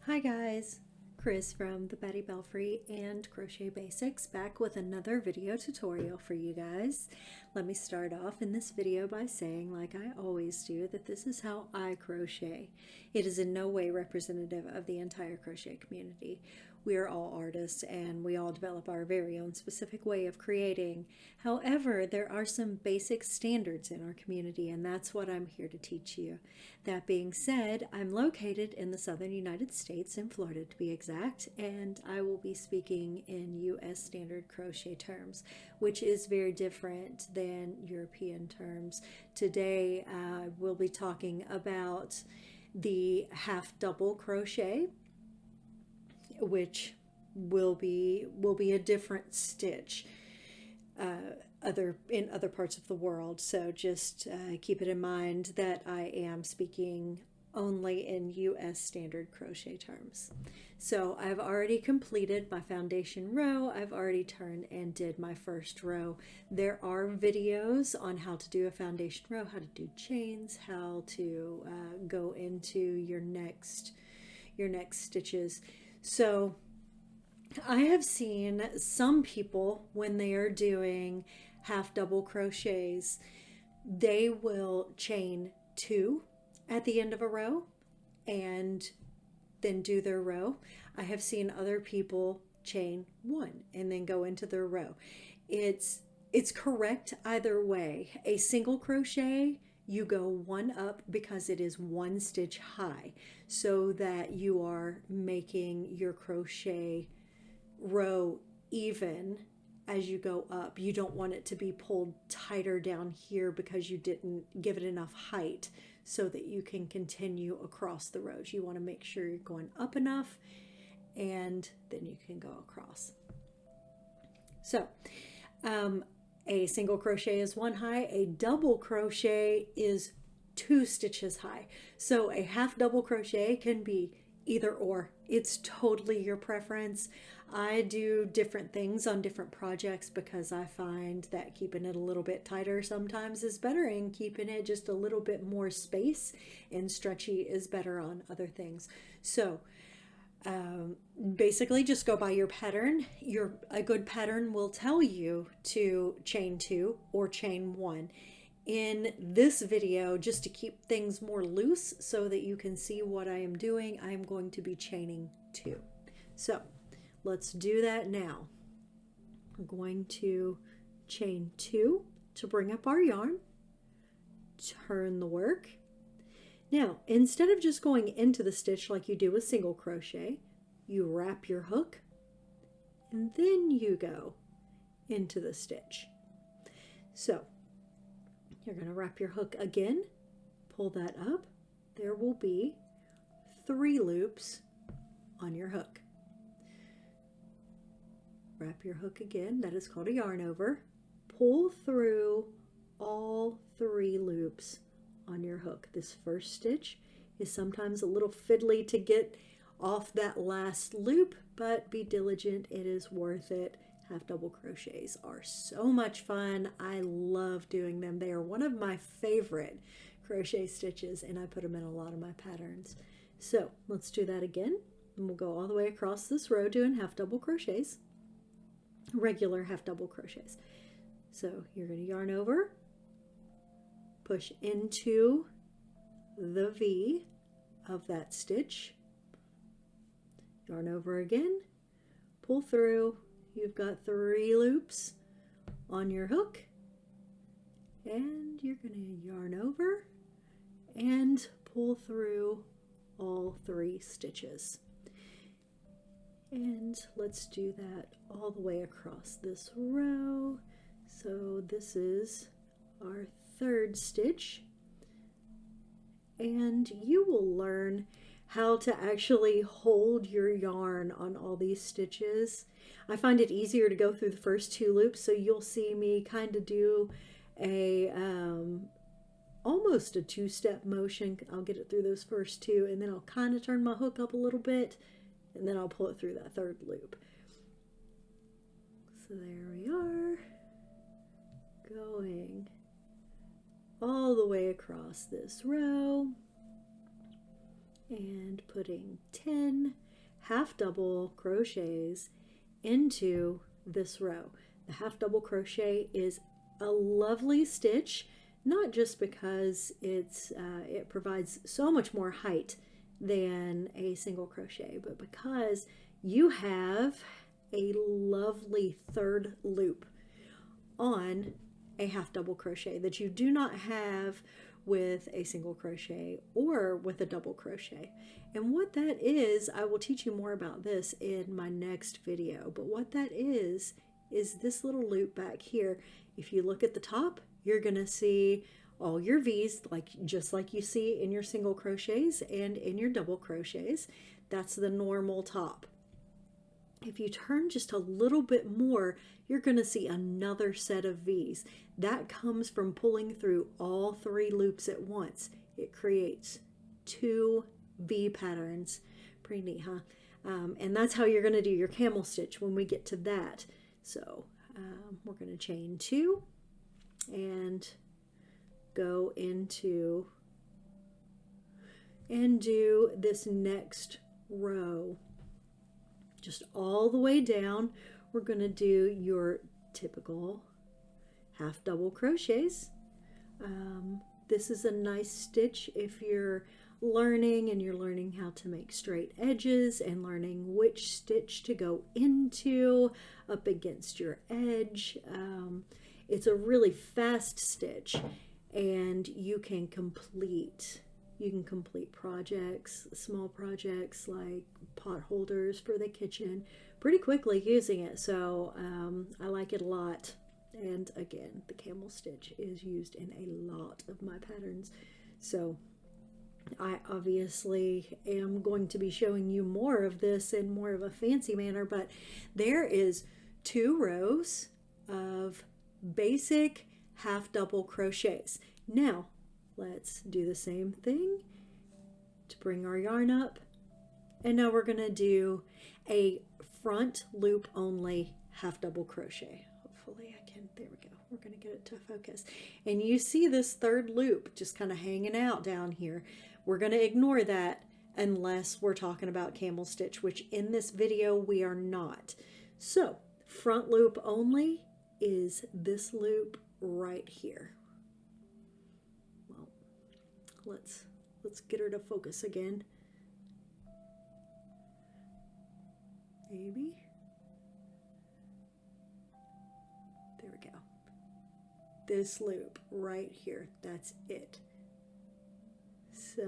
Hi guys, Chris from the Betty Belfry and Crochet Basics back with another video tutorial for you guys. Let me start off in this video by saying, like I always do, that this is how I crochet. It is in no way representative of the entire crochet community. We are all artists and we all develop our very own specific way of creating. However, there are some basic standards in our community, and that's what I'm here to teach you. That being said, I'm located in the southern United States, in Florida to be exact, and I will be speaking in U.S. standard crochet terms, which is very different than European terms. Today, we'll be talking about the half double crochet, which will be a different stitch in other parts of the world. So just keep it in mind that I am speaking only in U.S. standard crochet terms. So I've already completed my foundation row. I've already turned and did my first row. There are videos on how to do a foundation row, how to do chains, how to go into your next stitches. So I have seen some people, when they are doing half double crochets, they will chain 2 at the end of a row and then do their row. I have seen other people chain 1 and then go into their row. It's correct either way. A single crochet, you go 1 up because it is 1 stitch high, so that you are making your crochet row even as you go up. You don't want it to be pulled tighter down here because you didn't give it enough height so that you can continue across the rows. You want to make sure you're going up enough and then you can go across. So a single crochet is 1 high, a double crochet is 2 stitches high. So a half double crochet can be either or. It's totally your preference. I do different things on different projects because I find that keeping it a little bit tighter sometimes is better, and keeping it just a little bit more space and stretchy is better on other things. So basically just go by your pattern. A good pattern will tell you to chain 2 or chain 1. In this video, just to keep things more loose so that you can see what I am doing, I am going to be chaining 2. So let's do that now. We're going to chain 2 to bring up our yarn, turn the work. Now, instead of just going into the stitch like you do with single crochet, you wrap your hook and then you go into the stitch. So you're going to wrap your hook again, pull that up. There will be 3 loops on your hook. Wrap your hook again, that is called a yarn over. Pull through all 3 loops on your hook. This first stitch is sometimes a little fiddly to get off that last loop, but be diligent, it is worth it. Half double crochets are so much fun. I love doing them. They are one of my favorite crochet stitches, and I put them in a lot of my patterns. So let's do that again, and we'll go all the way across this row doing half double crochets, regular half double crochets. So you're going to yarn over, push into the V of that stitch, yarn over again, pull through. You've got 3 loops on your hook, and you're going to yarn over and pull through all 3 stitches. And let's do that all the way across this row. So this is our 3rd stitch, and you will learn how to actually hold your yarn on all these stitches. I find it easier to go through the first 2 loops, so you'll see me kind of do a almost a 2-step motion. I'll get it through those first 2, and then I'll kind of turn my hook up a little bit, and then I'll pull it through that 3rd loop. So there we are, going all the way across this row. and putting 10 half double crochets into this row. The half double crochet is a lovely stitch, not just because it provides so much more height than a single crochet, but because you have a lovely third loop on a half double crochet that you do not have with a single crochet or with a double crochet. And what that is, I will teach you more about this in my next video, but what that is this little loop back here. If you look at the top, you're gonna see all your V's, just like you see in your single crochets and in your double crochets. That's the normal top. If you turn just a little bit more, you're going to see another set of V's. That comes from pulling through all 3 loops at once. It creates 2 V patterns. Pretty neat, huh? And that's how you're going to do your camel stitch when we get to that. So we're going to chain 2 and go into and do this next row. Just all the way down, we're going to do your typical half double crochets. This is a nice stitch if you're learning and you're learning how to make straight edges and learning which stitch to go into up against your edge. It's a really fast stitch, and you can complete projects, small projects like pot holders for the kitchen pretty quickly using it. So I like it a lot. And again, the camel stitch is used in a lot of my patterns. So I obviously am going to be showing you more of this in more of a fancy manner, but there is 2 rows of basic half double crochets. Now let's do the same thing to bring our yarn up. And now we're going to do a front loop only half double crochet. Hopefully I can, there we go. We're going to get it to focus. And you see this third loop just kind of hanging out down here. We're going to ignore that unless we're talking about camel stitch, which in this video we are not. So front loop only is this loop right here. Let's get her to focus again. Maybe. There we go. This loop right here, that's it. So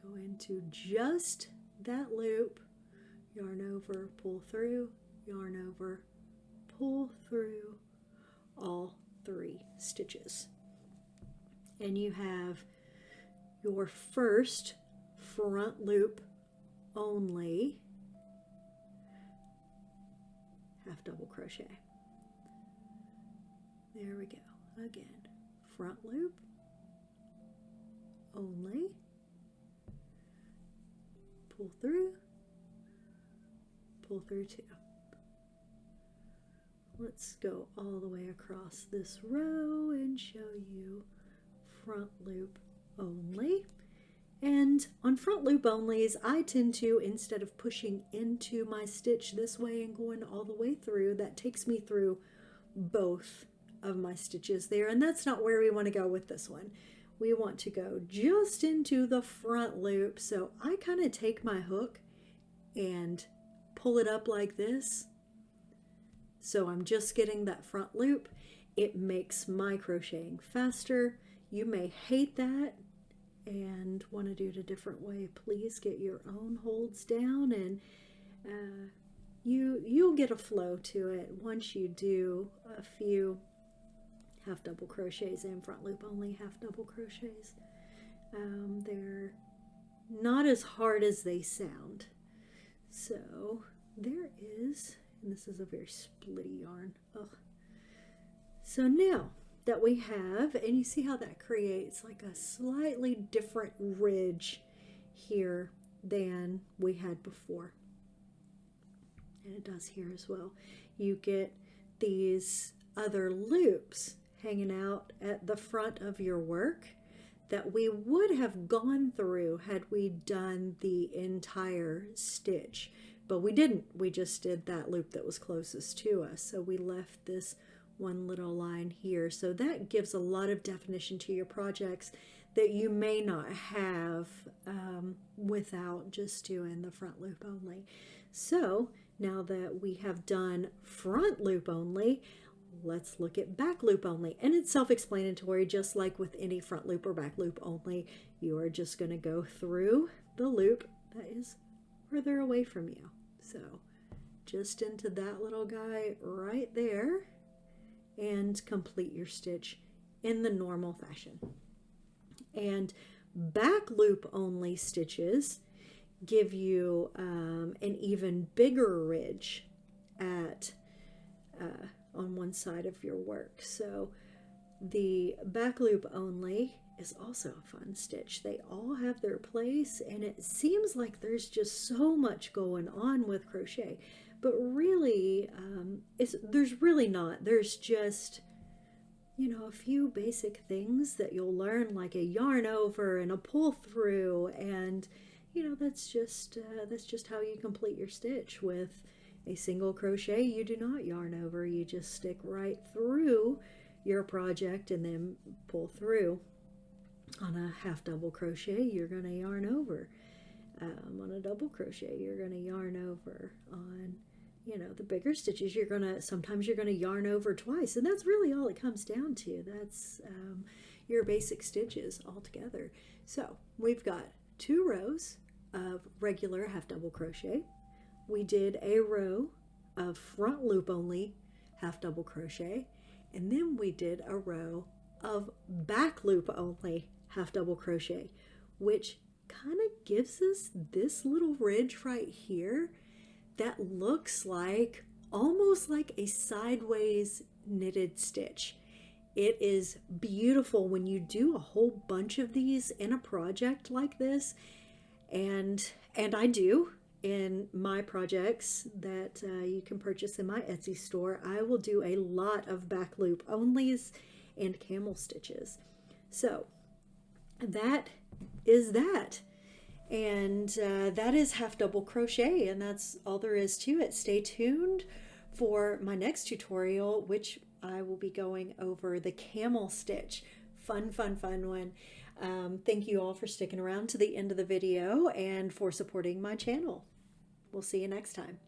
go into just that loop, yarn over, pull through, yarn over, pull through all 3 stitches. And you have your first front loop only half double crochet. There we go. Again, front loop only, pull through 2. Let's go all the way across this row and show you front loop only. And on front loop onlys, I tend to, instead of pushing into my stitch this way and going all the way through, that takes me through both of my stitches there, and that's not where we want to go with this one. We want to go just into the front loop. So I kind of take my hook and pull it up like this. So I'm just getting that front loop. It makes my crocheting faster. You may hate that and want to do it a different way. Please get your own holds down, and you'll get a flow to it once you do a few half double crochets and front loop only half double crochets. They're not as hard as they sound. So there is, and this is a very splitty yarn. Ugh. So now that we have, and you see how that creates like a slightly different ridge here than we had before. And it does here as well. You get these other loops hanging out at the front of your work. that we would have gone through had we done the entire stitch, but we didn't. We just did that loop that was closest to us. So we left this one little line here. So that gives a lot of definition to your projects that you may not have without just doing the front loop only. So now that we have done front loop only, let's look at back loop only. And it's self-explanatory, just like with any front loop or back loop only. You are just going to go through the loop that is further away from you. So just into that little guy right there and complete your stitch in the normal fashion. And back loop only stitches give you an even bigger ridge at on one side of your work. So the back loop only is also a fun stitch. They all have their place, and it seems like there's just so much going on with crochet, but really there's really not. There's just, you know, a few basic things that you'll learn, like a yarn over and a pull through, and you know, that's just how you complete your stitch. With a single crochet, you do not yarn over, you just stick right through your project and then pull through. On a half double crochet, you're going to yarn over. On a double crochet, you're going to yarn over. On, you know, the bigger stitches, sometimes you're going to yarn over twice, and that's really all it comes down to. That's your basic stitches all together. So we've got 2 rows of regular half double crochet. We did a row of front loop only half double crochet, and then we did a row of back loop only half double crochet, which kind of gives us this little ridge right here that looks like almost like a sideways knitted stitch. It is beautiful when you do a whole bunch of these in a project like this, and I do in my projects that you can purchase in my Etsy store. I will do a lot of back loop onlys and camel stitches. So that is that, and that is half double crochet, and that's all there is to it. Stay tuned for my next tutorial, which I will be going over the camel stitch. Fun one. Thank you all for sticking around to the end of the video and for supporting my channel. We'll see you next time.